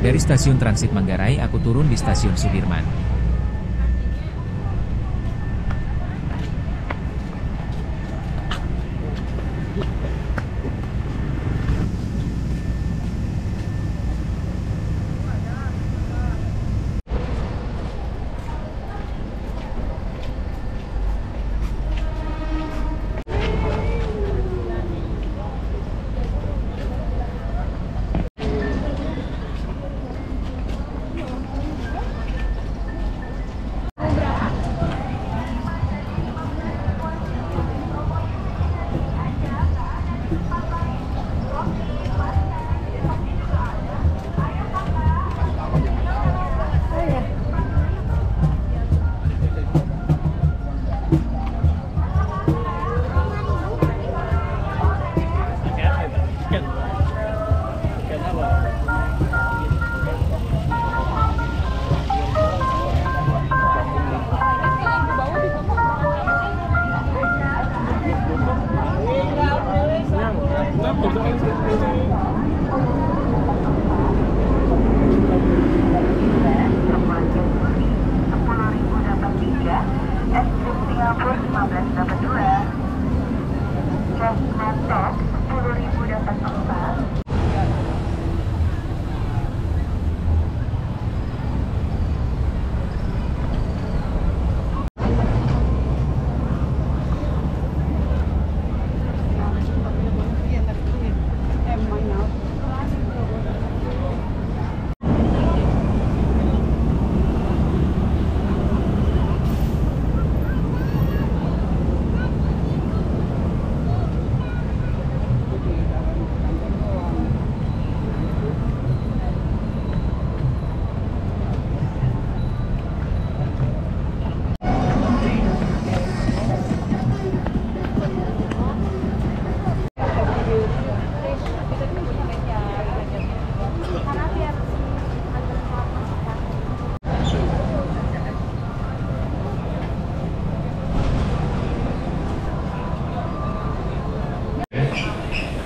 Dari stasiun Transit Manggarai aku turun di stasiun Sudirman.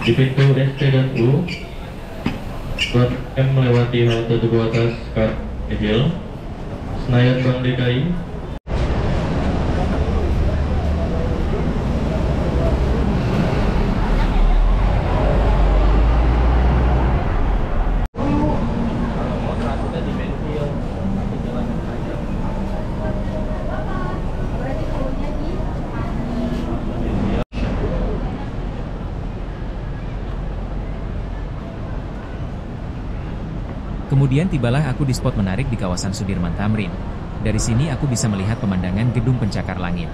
Di pintu SC dan U, silakan melewati halte Duku Atas KRL, Senayan Bank DKI. Kemudian tibalah aku di spot menarik di kawasan Sudirman Tamrin. Dari sini aku bisa melihat pemandangan gedung pencakar langit.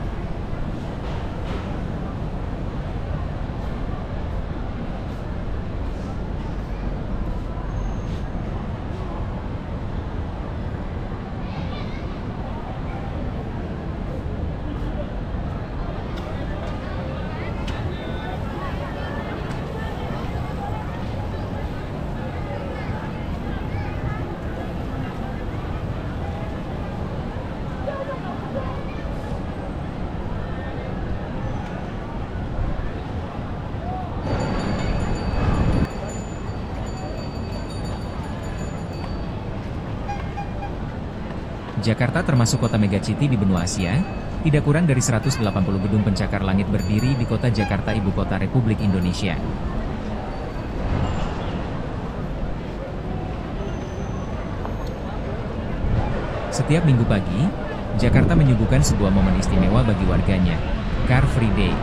Jakarta termasuk kota megacity di benua Asia, tidak kurang dari 180 gedung pencakar langit berdiri di kota Jakarta, ibu kota Republik Indonesia. Setiap minggu pagi, Jakarta menyuguhkan sebuah momen istimewa bagi warganya, Car Free Day.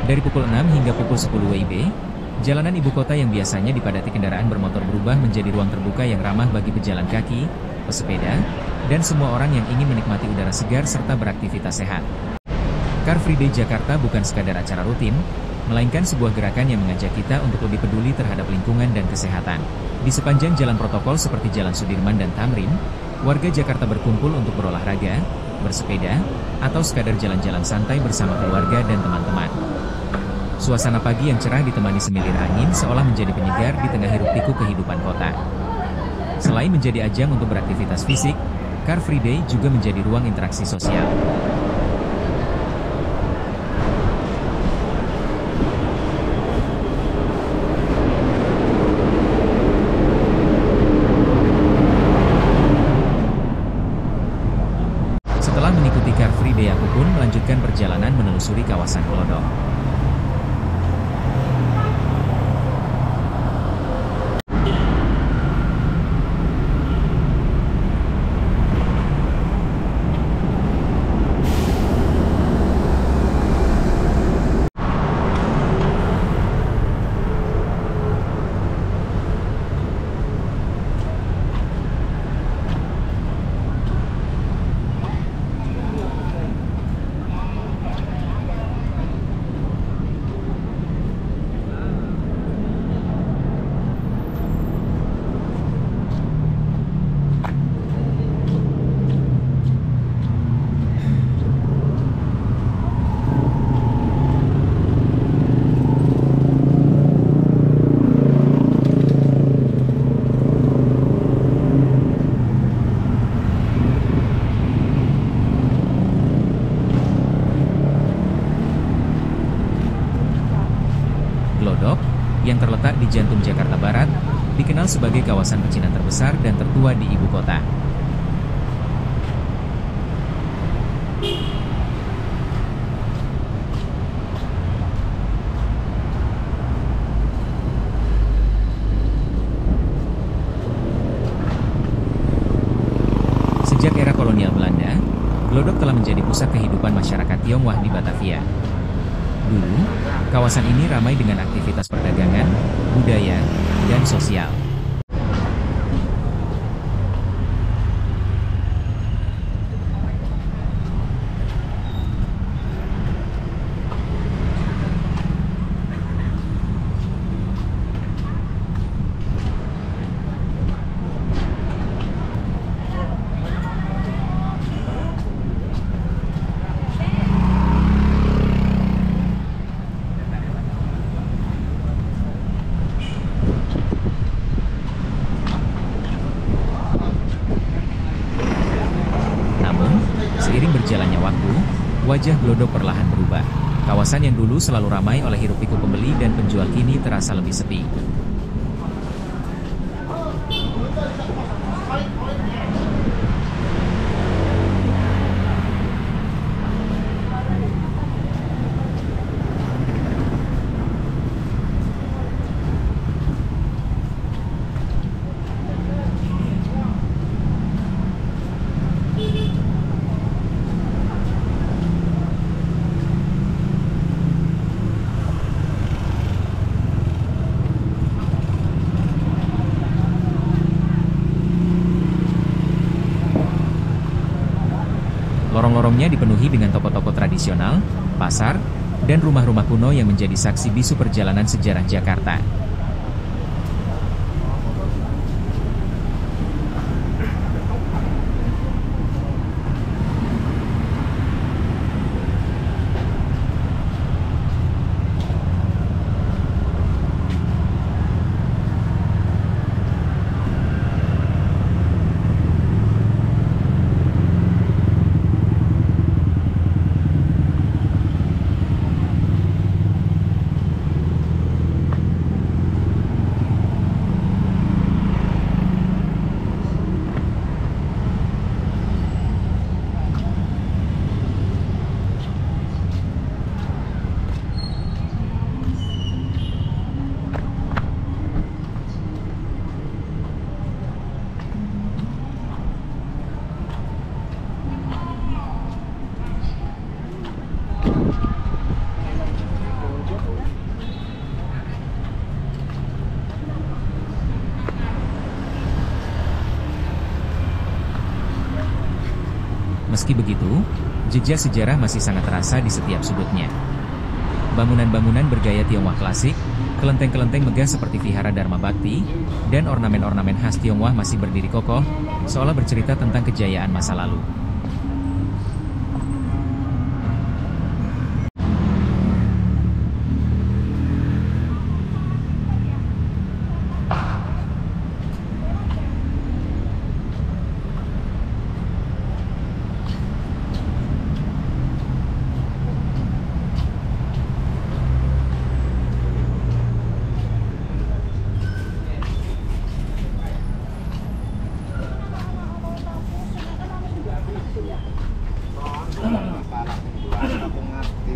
Dari pukul 6 hingga pukul 10 WIB, jalanan ibu kota yang biasanya dipadati kendaraan bermotor berubah menjadi ruang terbuka yang ramah bagi pejalan kaki, pesepeda, dan semua orang yang ingin menikmati udara segar serta beraktivitas sehat. Car Free Day Jakarta bukan sekadar acara rutin, melainkan sebuah gerakan yang mengajak kita untuk lebih peduli terhadap lingkungan dan kesehatan. Di sepanjang jalan protokol seperti Jalan Sudirman dan Tamrin, warga Jakarta berkumpul untuk berolahraga, bersepeda, atau sekadar jalan-jalan santai bersama keluarga dan teman-teman. Suasana pagi yang cerah ditemani semilir angin seolah menjadi penyegar di tengah hiruk-pikuk kehidupan kota. Selain menjadi ajang untuk beraktivitas fisik, Car Free Day juga menjadi ruang interaksi sosial. jantung Jakarta Barat, dikenal sebagai kawasan pecinan terbesar dan tertua di ibu kota. Sejak era kolonial Belanda, Glodok telah menjadi pusat kehidupan masyarakat Tionghoa di Batavia. Dulu, kawasan ini ramai dengan aktivitas perdagangan, budaya, dan sosial. Seiring berjalannya waktu, wajah Glodok perlahan berubah. Kawasan yang dulu selalu ramai oleh hiruk-pikuk pembeli dan penjual kini terasa lebih sepi. Lorong-lorongnya dipenuhi dengan toko-toko tradisional, pasar, dan rumah-rumah kuno yang menjadi saksi bisu perjalanan sejarah Jakarta. Meski begitu, jejak sejarah masih sangat terasa di setiap sudutnya. Bangunan-bangunan bergaya Tionghoa klasik, kelenteng-kelenteng megah seperti Vihara Dharma Bakti, dan ornamen-ornamen khas Tionghoa masih berdiri kokoh, seolah bercerita tentang kejayaan masa lalu.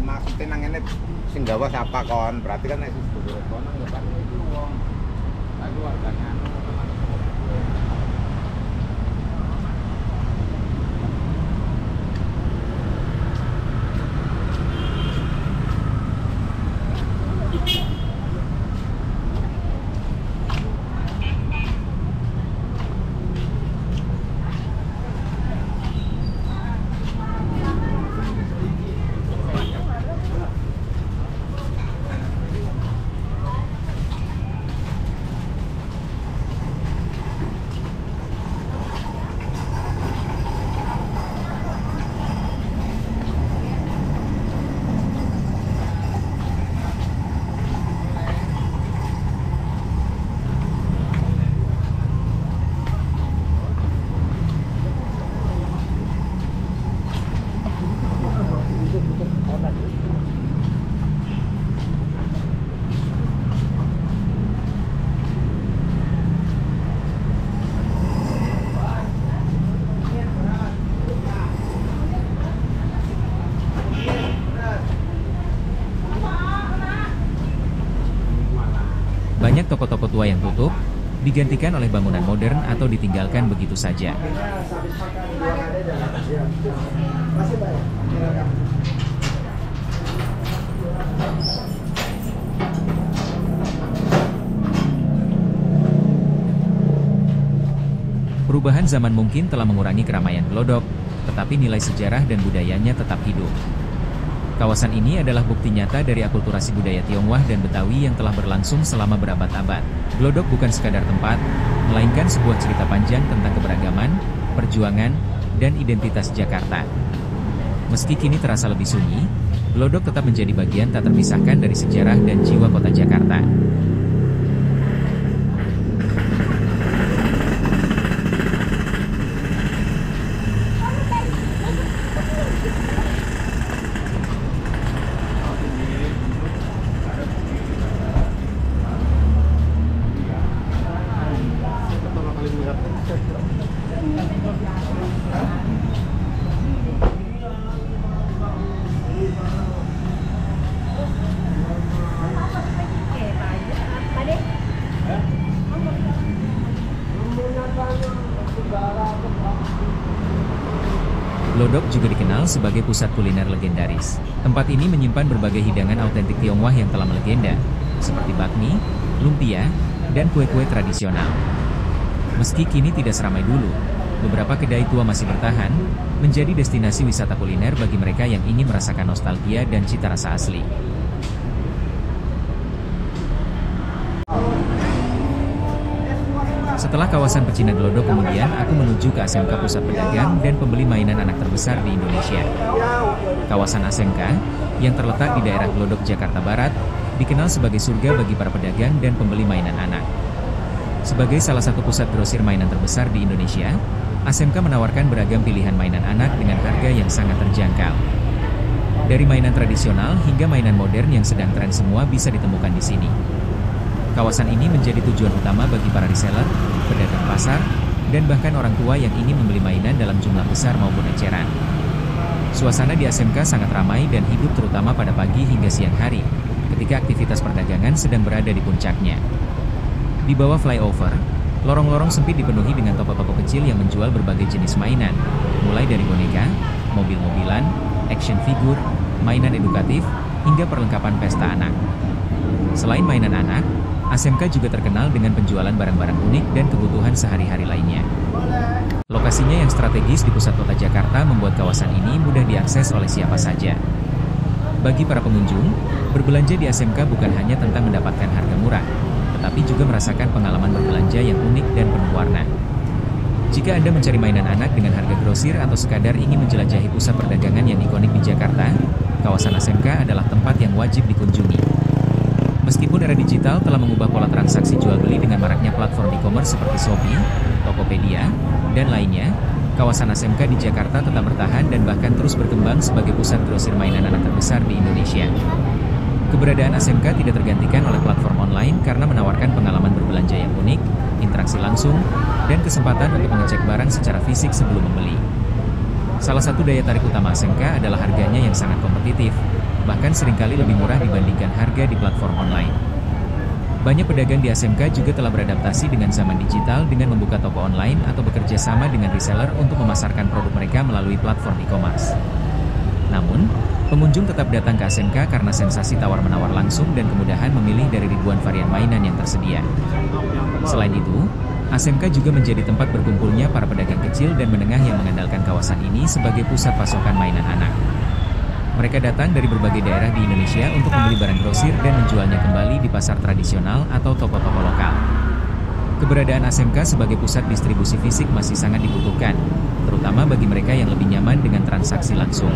Maksudnya nang ini sing gawa siapa kon? Berarti kan nek sedulur kono ya kan iki wong. Lah keluarganya toko-toko tua yang tutup, digantikan oleh bangunan modern atau ditinggalkan begitu saja. Perubahan zaman mungkin telah mengurangi keramaian Glodok, tetapi nilai sejarah dan budayanya tetap hidup. Kawasan ini adalah bukti nyata dari akulturasi budaya Tionghoa dan Betawi yang telah berlangsung selama berabad-abad. Glodok bukan sekadar tempat, melainkan sebuah cerita panjang tentang keberagaman, perjuangan, dan identitas Jakarta. Meski kini terasa lebih sunyi, Glodok tetap menjadi bagian tak terpisahkan dari sejarah dan jiwa kota Jakarta. Glodok juga dikenal sebagai pusat kuliner legendaris. Tempat ini menyimpan berbagai hidangan autentik Tionghoa yang telah melegenda, seperti bakmi, lumpia, dan kue-kue tradisional. Meski kini tidak seramai dulu, beberapa kedai tua masih bertahan, menjadi destinasi wisata kuliner bagi mereka yang ingin merasakan nostalgia dan cita rasa asli. Setelah kawasan pecinan Glodok kemudian aku menuju ke ASMK Pusat Pedagang dan Pembeli Mainan Anak terbesar di Indonesia. Kawasan ASMK, yang terletak di daerah Glodok, Jakarta Barat, dikenal sebagai surga bagi para pedagang dan pembeli mainan anak. Sebagai salah satu pusat grosir mainan terbesar di Indonesia, ASMK menawarkan beragam pilihan mainan anak dengan harga yang sangat terjangkau. Dari mainan tradisional hingga mainan modern yang sedang tren semua bisa ditemukan di sini. Kawasan ini menjadi tujuan utama bagi para reseller, pedagang pasar, dan bahkan orang tua yang ingin membeli mainan dalam jumlah besar maupun eceran. Suasana di ASMK sangat ramai dan hidup terutama pada pagi hingga siang hari, ketika aktivitas perdagangan sedang berada di puncaknya. Di bawah flyover, lorong-lorong sempit dipenuhi dengan toko-toko kecil yang menjual berbagai jenis mainan, mulai dari boneka, mobil-mobilan, action figure, mainan edukatif, hingga perlengkapan pesta anak. Selain mainan anak, ASMK juga terkenal dengan penjualan barang-barang unik dan kebutuhan sehari-hari lainnya. Lokasinya yang strategis di pusat kota Jakarta membuat kawasan ini mudah diakses oleh siapa saja. Bagi para pengunjung, berbelanja di ASMK bukan hanya tentang mendapatkan harga murah, tetapi juga merasakan pengalaman berbelanja yang unik dan penuh warna. Jika Anda mencari mainan anak dengan harga grosir atau sekadar ingin menjelajahi pusat perdagangan yang ikonik di Jakarta, kawasan ASMK adalah tempat yang wajib dikunjungi. Meskipun era digital telah mengubah pola transaksi jual beli dengan maraknya platform e-commerce seperti Shopee, Tokopedia, dan lainnya, kawasan ASMK di Jakarta tetap bertahan dan bahkan terus berkembang sebagai pusat grosir mainan anak terbesar di Indonesia. Keberadaan ASMK tidak tergantikan oleh platform online karena menawarkan pengalaman berbelanja yang unik, interaksi langsung, dan kesempatan untuk mengecek barang secara fisik sebelum membeli. Salah satu daya tarik utama ASMK adalah harganya yang sangat kompetitif, bahkan seringkali lebih murah dibandingkan harga di platform online. Banyak pedagang di ASMK juga telah beradaptasi dengan zaman digital dengan membuka toko online atau bekerja sama dengan reseller untuk memasarkan produk mereka melalui platform e-commerce. Namun, pengunjung tetap datang ke ASMK karena sensasi tawar-menawar langsung dan kemudahan memilih dari ribuan varian mainan yang tersedia. Selain itu, ASMK juga menjadi tempat berkumpulnya para pedagang kecil dan menengah yang mengandalkan kawasan ini sebagai pusat pasokan mainan anak. Mereka datang dari berbagai daerah di Indonesia untuk membeli barang grosir dan menjualnya kembali di pasar tradisional atau toko-toko lokal. Keberadaan ASMK sebagai pusat distribusi fisik masih sangat dibutuhkan, terutama bagi mereka yang lebih nyaman dengan transaksi langsung.